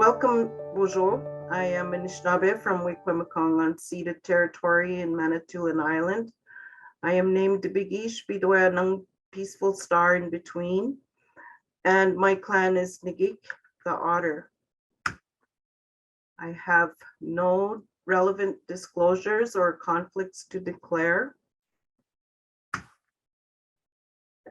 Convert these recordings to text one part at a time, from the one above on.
Welcome, bonjour. I am Anishinaabe from 𝐒𝐔𝐁𝐄 on ceded territory in Manitoulin Island. I am named Bigish Bidwaya Nung Peaceful Star in Between, and my clan is 𝐒𝐔𝐁𝐄, the otter. I have no relevant disclosures or conflicts to declare.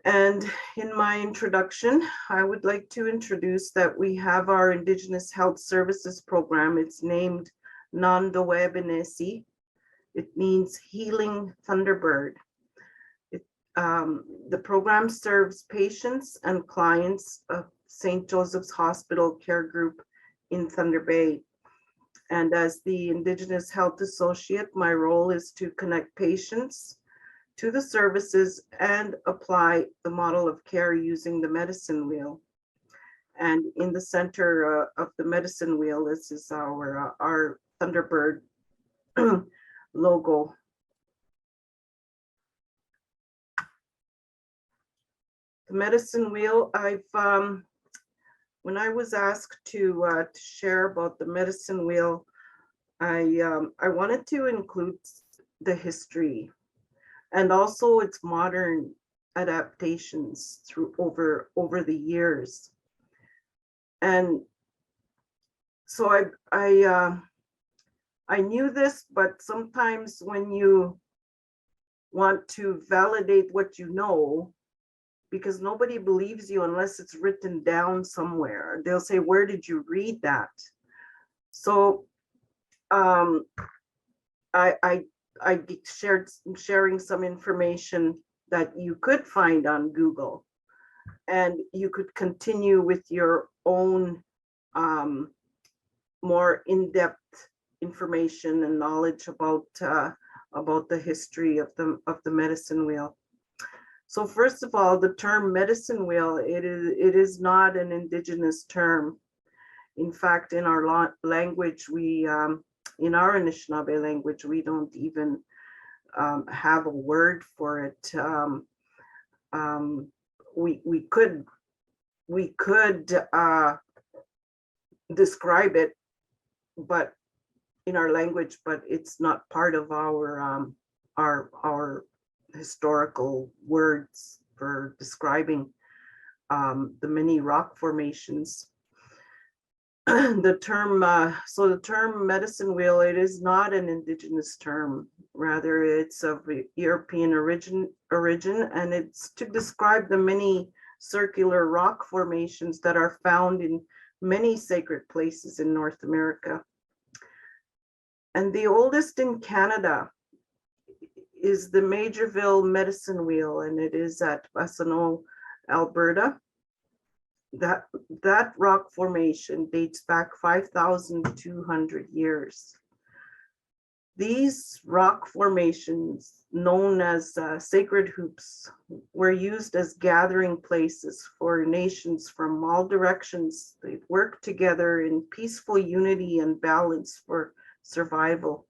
And in my introduction, I would like to introduce that we have our Indigenous Health Services program. It's named 𝐒𝐂𝐑𝐈𝐁𝐄. It means Healing Thunderbird. The program serves patients and clients of St. Joseph's Hospital Care Group in Thunder Bay. And as the Indigenous Health Associate, my role is to connect patients to the services and apply the model of care using the medicine wheel. And in the center of the medicine wheel, this is our Thunderbird logo. The medicine wheel, when I was asked to share about the medicine wheel, I wanted to include the history and also its modern adaptations through over the years. And so I knew this, but sometimes when you want to validate what you know, because nobody believes you unless it's written down somewhere, they'll say, where did you read that? So I sharing some information that you could find on Google, and you could continue with your own more in-depth information and knowledge about the history of the medicine wheel. So first of all, the term medicine wheel, it is not an Indigenous term. In fact, in our language, in our Anishinaabe language, we don't even have a word for it. We could describe it, but in our language, but it's not part of our historical words for describing the many rock formations. The term medicine wheel, it is not an Indigenous term. Rather, it's of European origin, and it's to describe the many circular rock formations that are found in many sacred places in North America. And the oldest in Canada is the Majorville Medicine Wheel, and it is at Bassano, Alberta. That rock formation dates back 5,200 years. These rock formations, known as sacred hoops, were used as gathering places for nations from all directions. They worked together in peaceful unity and balance for survival.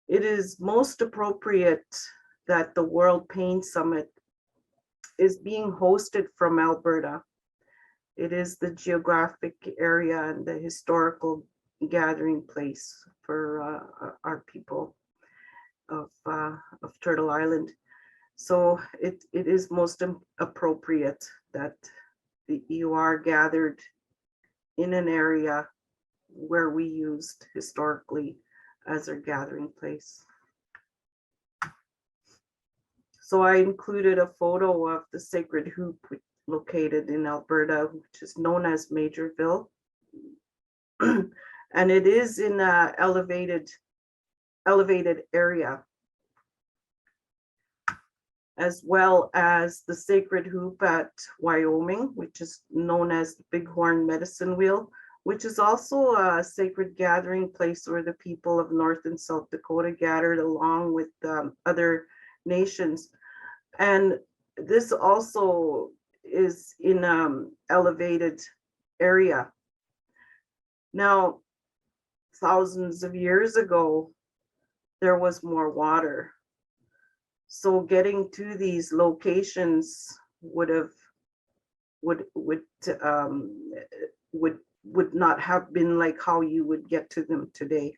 It is most appropriate that the World Pain Summit is being hosted from Alberta. It is the geographic area and the historical gathering place for our people of Turtle Island. So it is most appropriate that you are gathered in an area where we used historically as our gathering place. So I included a photo of the sacred hoop located in Alberta, which is known as Majorville. And it is in an elevated area, as well as the sacred hoop at Wyoming, which is known as the Bighorn Medicine Wheel, which is also a sacred gathering place where the people of North and South Dakota gathered along with other nations. And this also is in elevated area. Now, thousands of years ago, there was more water. So getting to these locations would would not have been like how you would get to them today.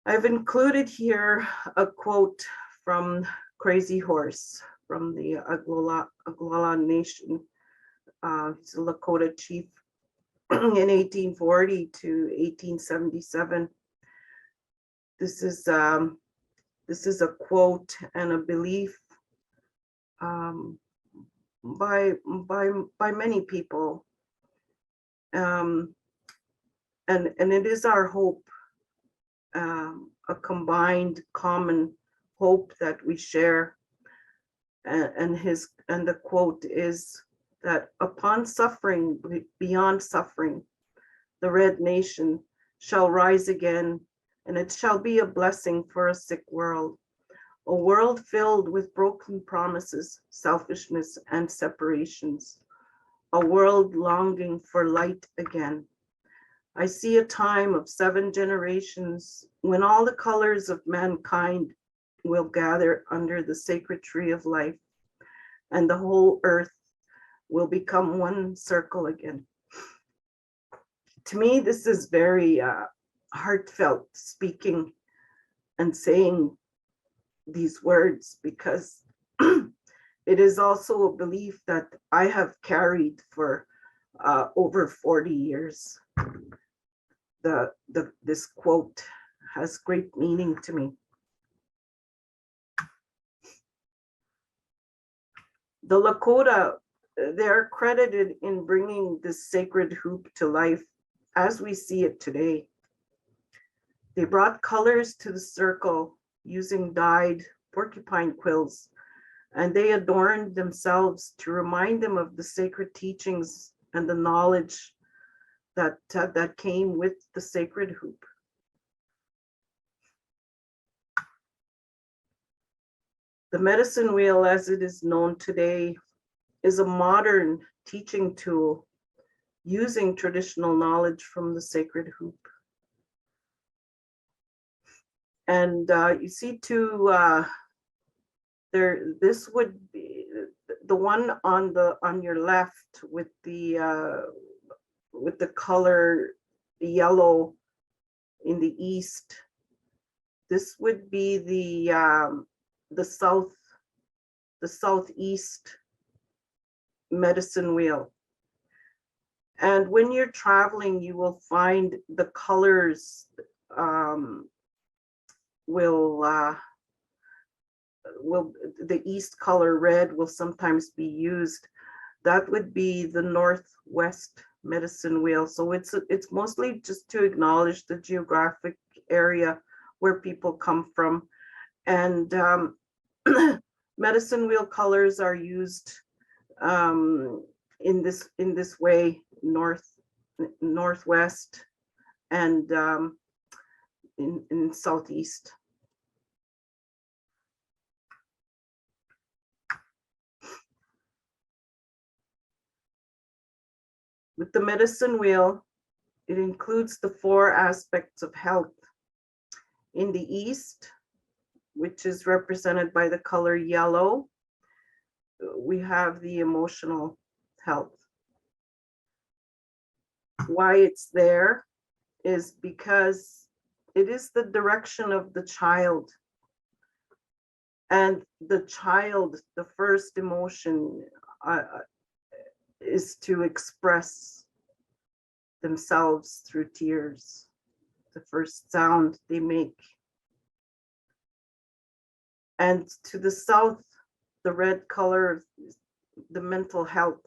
I've included here a quote from Crazy Horse from the Oglala Nation. He's a Lakota chief in 1840 to 1877. This is a quote and a belief by many people, and it is our hope, a combined common hope that we share. And the quote is that upon suffering, beyond suffering, the Red Nation shall rise again, and it shall be a blessing for a sick world, a world filled with broken promises, selfishness, and separations, a world longing for light again. I see a time of 7 generations when all the colors of mankind will gather under the sacred tree of life, and the whole earth will become one circle again. To me, this is very heartfelt speaking and saying these words, because it is also a belief that I have carried for over 40 years. This quote has great meaning to me. The Lakota, they're credited in bringing this sacred hoop to life as we see it today. They brought colors to the circle using dyed porcupine quills, and they adorned themselves to remind them of the sacred teachings and the knowledge that came with the sacred hoop. The medicine wheel, as it is known today, is a modern teaching tool using traditional knowledge from the sacred hoop. And you see too, this would be the one on your left with the color yellow in the east. This would be the southeast medicine wheel. And when you're traveling, you will find the colors the east color, red, will sometimes be used. That would be the northwest medicine wheel. So it's mostly just to acknowledge the geographic area where people come from. And medicine wheel colors are used in this way: northwest and in southeast. With the medicine wheel, it includes the 4 aspects of health. In the east, which is represented by the color yellow, we have the emotional health. Why it's there is because it is the direction of the child. And the child, the first emotion is to express themselves through tears, the first sound they make. And to the south, the red color, the mental health,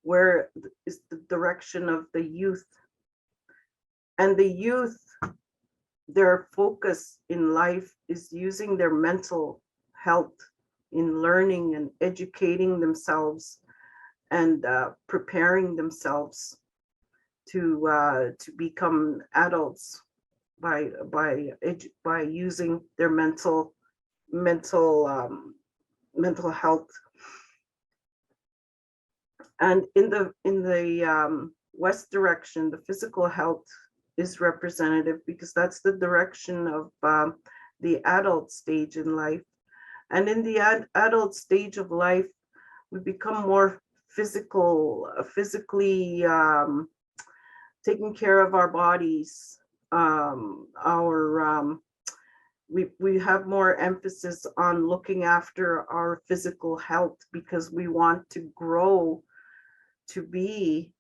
where is the direction of the youth. And the youth, their focus in life is using their mental health in learning and educating themselves and preparing themselves to become adults by using their mental health. And in the west direction, the physical health is representative because that's the direction of the adult stage in life. And in the adult stage of life, we become more physically taking care of our bodies. We have more emphasis on looking after our physical health because we want to grow to be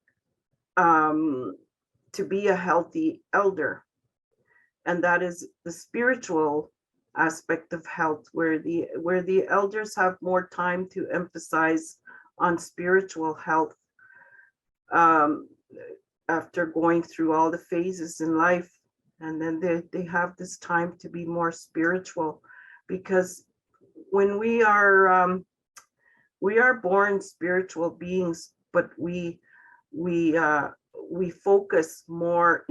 a healthy elder. And that is the spiritual aspect of health, where the elders have more time to emphasize on spiritual health after going through all the phases in life. And then they have this time to be more spiritual, because when we are born spiritual beings, but we focus more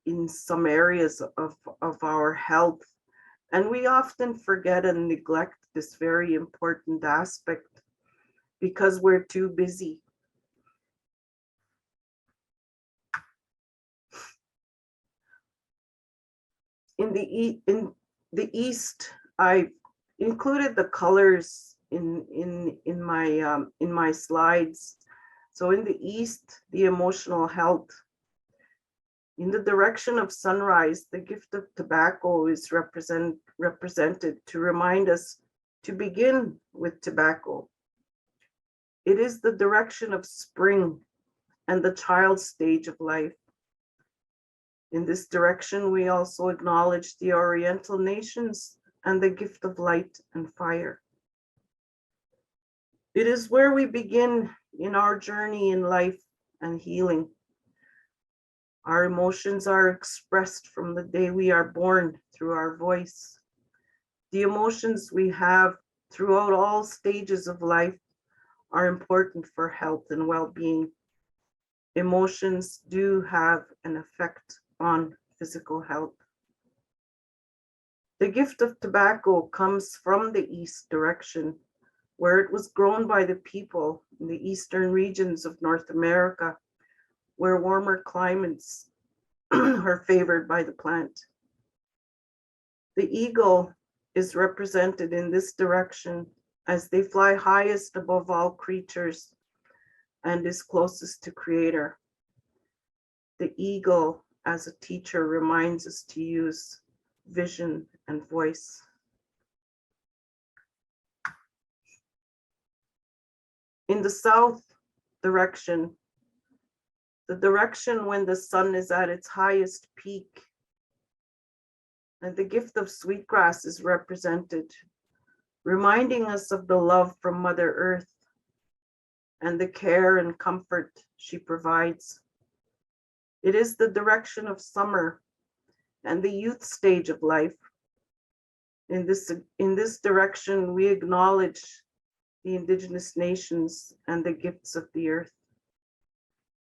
in some areas of our health, and we often forget and neglect this very important aspect because we're too busy. In the East, I included the colors in my slides. So in the East, the emotional health. In the direction of sunrise, the gift of tobacco is represented to remind us to begin with tobacco. It is the direction of spring and the child stage of life. In this direction, we also acknowledge the Oriental nations and the gift of light and fire. It is where we begin in our journey in life and healing. Our emotions are expressed from the day we are born through our voice. The emotions we have throughout all stages of life are important for health and well-being. Emotions do have an effect on physical health. The gift of tobacco comes from the East direction, where it was grown by the people in the eastern regions of North America, where warmer climates are favored by the plant. The eagle is represented in this direction as they fly highest above all creatures and is closest to Creator. The eagle, as a teacher, reminds us to use vision and voice. In the south direction, the direction when the sun is at its highest peak, and the gift of sweetgrass is represented, reminding us of the love from Mother Earth and the care and comfort she provides. It is the direction of summer and the youth stage of life. In this direction, we acknowledge the Indigenous nations and the gifts of the earth.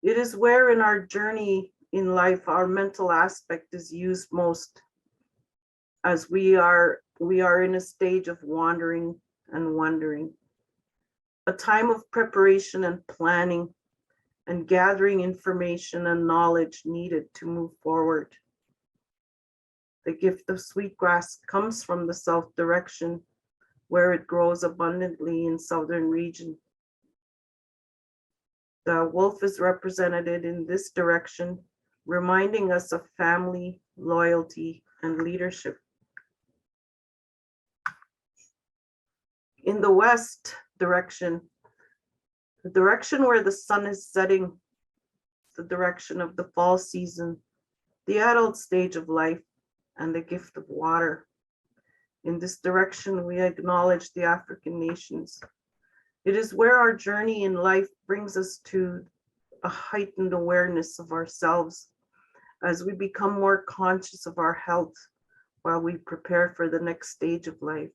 It is where in our journey in life, our mental aspect is used most, as we are in a stage of wandering and wondering, a time of preparation and planning and gathering information and knowledge needed to move forward. The gift of sweetgrass comes from the south direction, where it grows abundantly in southern region. The wolf is represented in this direction, reminding us of family, loyalty, and leadership. In the west direction, the direction where the sun is setting, the direction of the fall season, the adult stage of life, and the gift of water. In this direction, we acknowledge the African nations. It is where our journey in life brings us to a heightened awareness of ourselves as we become more conscious of our health while we prepare for the next stage of life.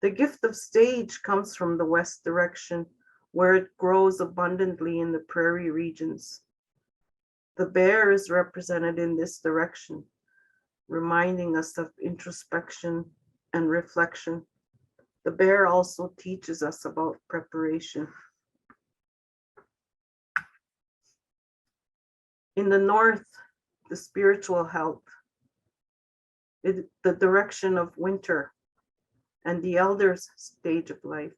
The gift of sage comes from the west direction, where it grows abundantly in the prairie regions. The bear is represented in this direction, reminding us of introspection and reflection. The bear also teaches us about preparation. In the north, the spiritual health, the direction of winter and the elder's stage of life.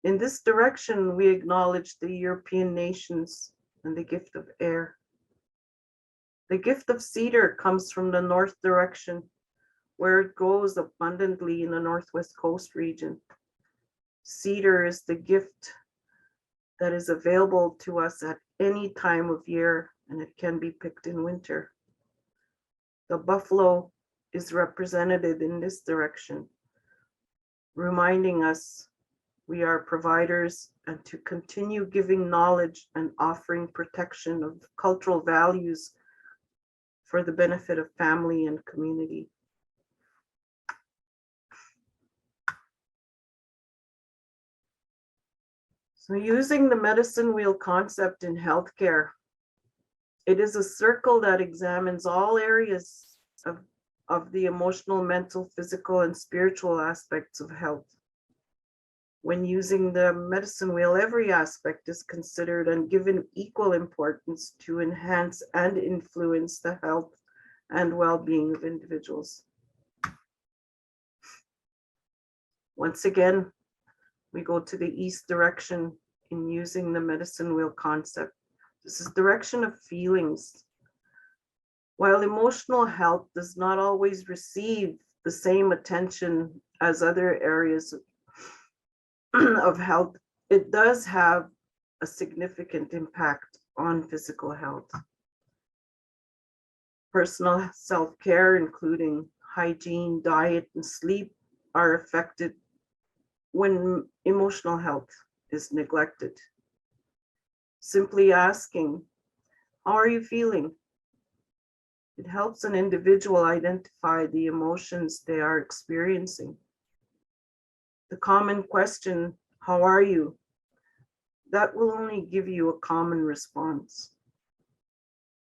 In this direction, we acknowledge the European nations and the gift of air. The gift of cedar comes from the north direction, where it grows abundantly in the northwest coast region. Cedar is the gift that is available to us at any time of year, and it can be picked in winter. The buffalo is represented in this direction, reminding us we are providers and to continue giving knowledge and offering protection of cultural values for the benefit of family and community. So using the medicine wheel concept in healthcare, it is a circle that examines all areas of the emotional, mental, physical, and spiritual aspects of health. When using the medicine wheel, every aspect is considered and given equal importance to enhance and influence the health and well-being of individuals. Once again, we go to the east direction in using the medicine wheel concept. This is direction of feelings. While emotional health does not always receive the same attention as other areas of health, it does have a significant impact on physical health. Personal self-care, including hygiene, diet, and sleep, are affected when emotional health is neglected. Simply asking, how are you feeling? It helps an individual identify the emotions they are experiencing. The common question, how are you? That will only give you a common response.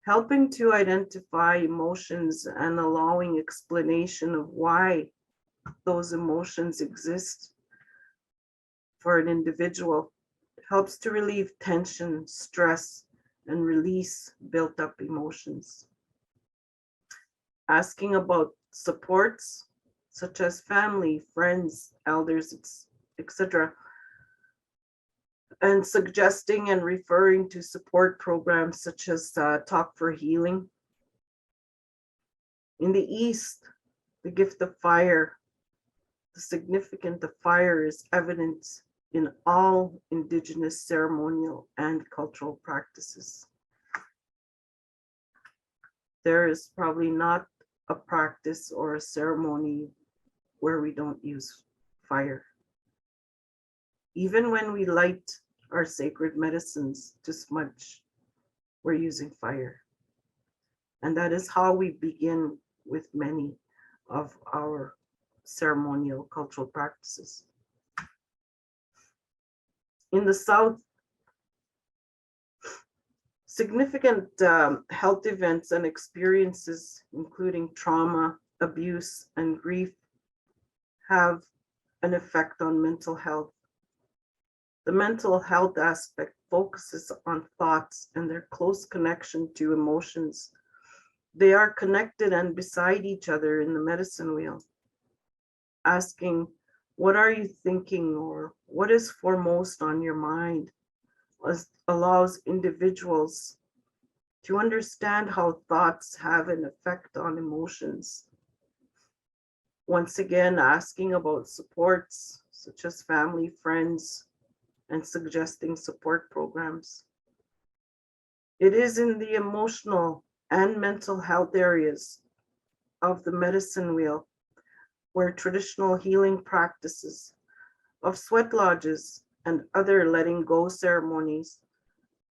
Helping to identify emotions and allowing explanation of why those emotions exist for an individual helps to relieve tension, stress, and release built up emotions. Asking about supports, such as family, friends, elders, etc., and suggesting and referring to support programs such as Talk for Healing. In the East, the gift of fire, the significance of fire is evident in all Indigenous ceremonial and cultural practices. There is probably not a practice or a ceremony where we don't use fire. Even when we light our sacred medicines to smudge, we're using fire. And that is how we begin with many of our ceremonial cultural practices. In the South, significant health events and experiences, including trauma, abuse, and grief, have an effect on mental health. The mental health aspect focuses on thoughts and their close connection to emotions. They are connected and beside each other in the medicine wheel. Asking, what are you thinking, or what is foremost on your mind, allows individuals to understand how thoughts have an effect on emotions. Once again, asking about supports such as family, friends, and suggesting support programs. It is in the emotional and mental health areas of the medicine wheel where traditional healing practices of sweat lodges and other letting go ceremonies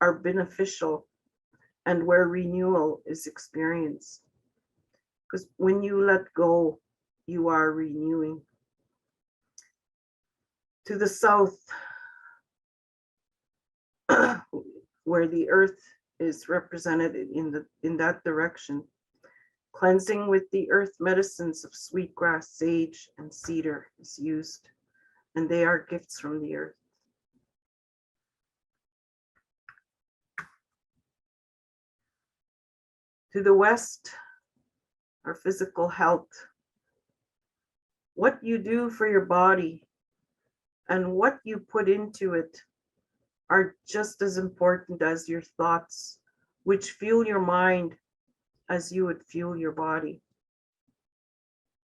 are beneficial and where renewal is experienced. Because when you let go, you are renewing. To the south, where the earth is represented in that direction, cleansing with the earth medicines of sweetgrass, sage, and cedar is used, and they are gifts from the earth. To the west, our physical health. What you do for your body and what you put into it are just as important as your thoughts, which fuel your mind as you would fuel your body.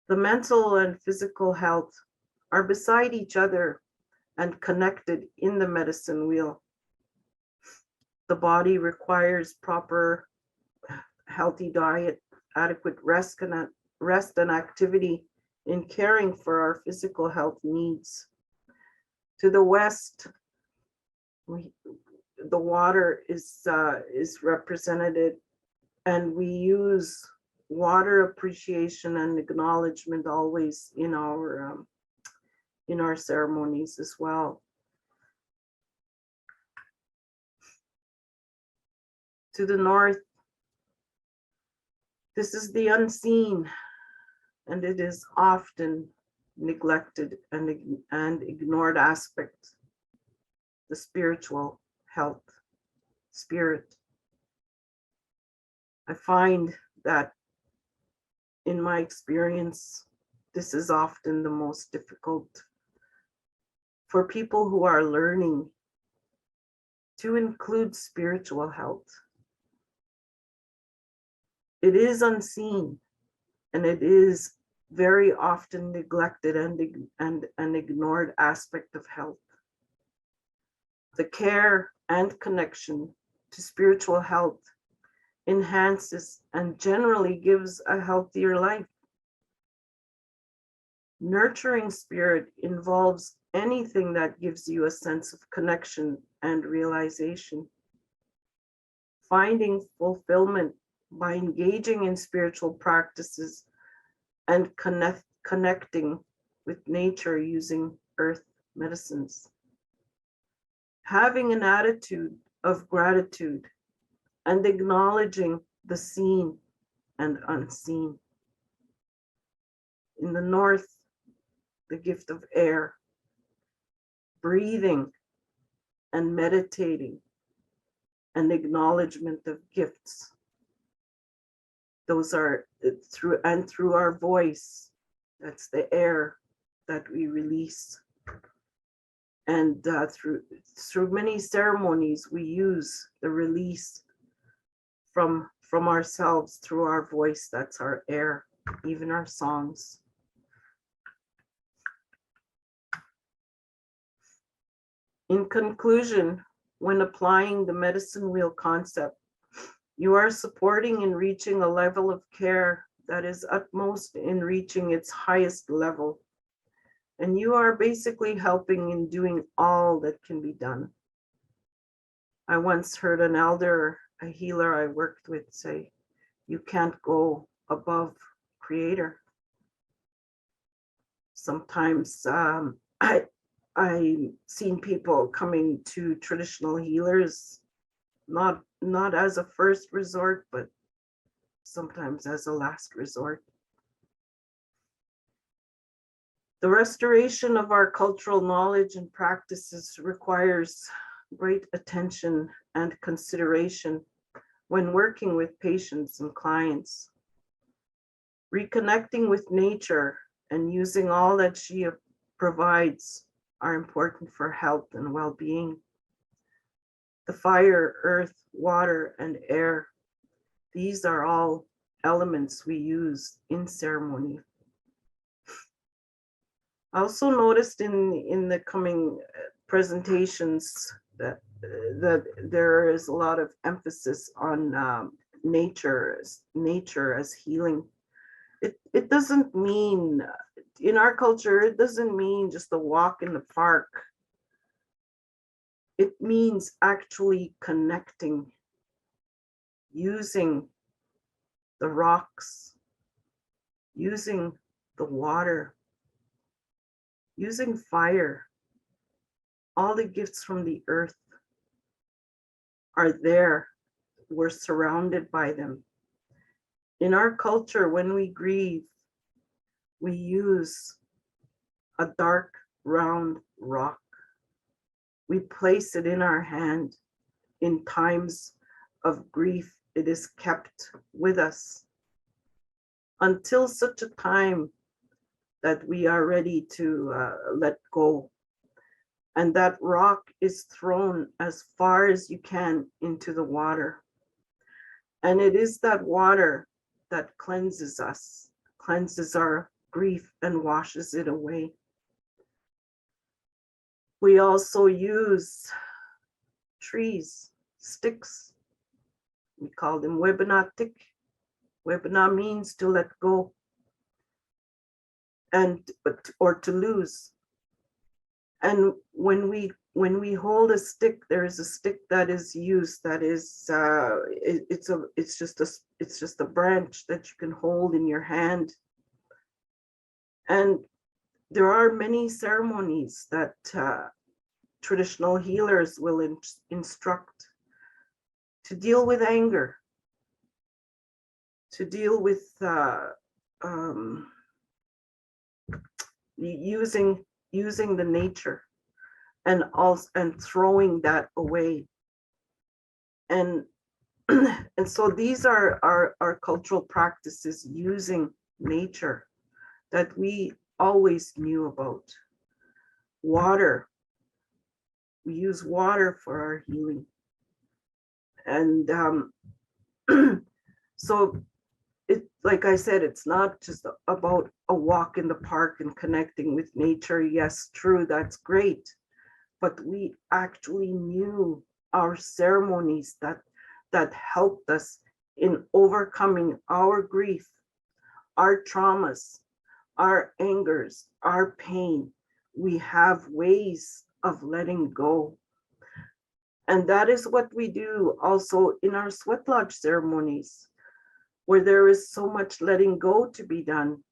The mental and physical health are beside each other and connected in the medicine wheel. The body requires proper healthy diet, adequate rest and activity in caring for our physical health needs. To the west, the water is represented, and we use water appreciation and acknowledgement always in our ceremonies as well. To the north, this is the unseen, and it is often neglected and ignored aspect, the spiritual health, spirit. I find that in my experience, this is often the most difficult for people who are learning to include spiritual health. It is unseen, and it is very often neglected and an ignored aspect of health. The care and connection to spiritual health enhances and generally gives a healthier life. Nurturing spirit involves anything that gives you a sense of connection and realization. Finding fulfillment by engaging in spiritual practices and connecting with nature using earth medicines. Having an attitude of gratitude and acknowledging the seen and unseen. In the north, the gift of air, breathing and meditating, and acknowledgement of gifts. Those are through our voice. That's the air that we release. And through many ceremonies, we use the release from ourselves through our voice. That's our air, even our songs. In conclusion, when applying the medicine wheel concept, you are supporting in reaching a level of care that is utmost in reaching its highest level. And you are basically helping in doing all that can be done. I once heard an elder, a healer I worked with, say, you can't go above Creator. Sometimes I've seen people coming to traditional healers, not as a first resort, but sometimes as a last resort. The restoration of our cultural knowledge and practices requires great attention and consideration when working with patients and clients. Reconnecting with nature and using all that she provides are important for health and well-being. The fire, earth, water, and air, these are all elements we use in ceremony. I also noticed in the coming presentations that there is a lot of emphasis on nature as healing. It doesn't mean, in our culture, it doesn't mean just a walk in the park. It means actually connecting, using the rocks, using the water, using fire. All the gifts from the earth are there. We're surrounded by them. In our culture, when we grieve, we use a dark, round rock. We place it in our hand. In times of grief, it is kept with us until such a time that we are ready to let go. and that rock is thrown as far as you can into the water. And it is that water that cleanses us, cleanses our grief and washes it away. We also use trees, sticks. We call them webinatik. Webina means to let go or to lose. And when we hold a stick, there is a stick that is used that is it's just a branch that you can hold in your hand. And there are many ceremonies that traditional healers will instruct to deal with anger, to deal with using the nature and throwing that away. And and so these are our cultural practices using nature that we always knew about. Water, we use water for our healing. And so like I said, it's not just about a walk in the park and connecting with nature. Yes, true, that's great. But we actually knew our ceremonies that helped us in overcoming our grief, our traumas, our angers, our pain. We have ways of letting go. And that is what we do also in our sweat lodge ceremonies, where there is so much letting go to be done.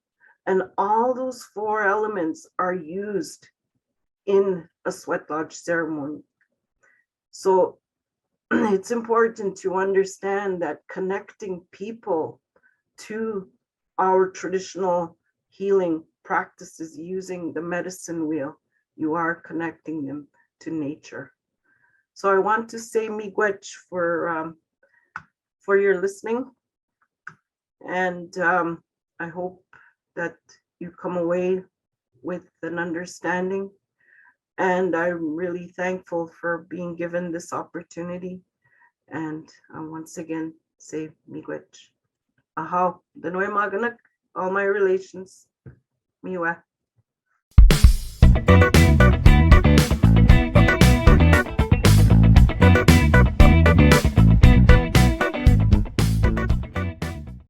And all those 4 elements are used in a sweat lodge ceremony. So it's important to understand that connecting people to our traditional healing practices using the medicine wheel, you are connecting them to nature. So I want to say miigwech for your listening. And I hope that you come away with an understanding. And I'm really thankful for being given this opportunity. And once again, say miigwech. Ahaw, danoy maganak, all my relations. Miwa.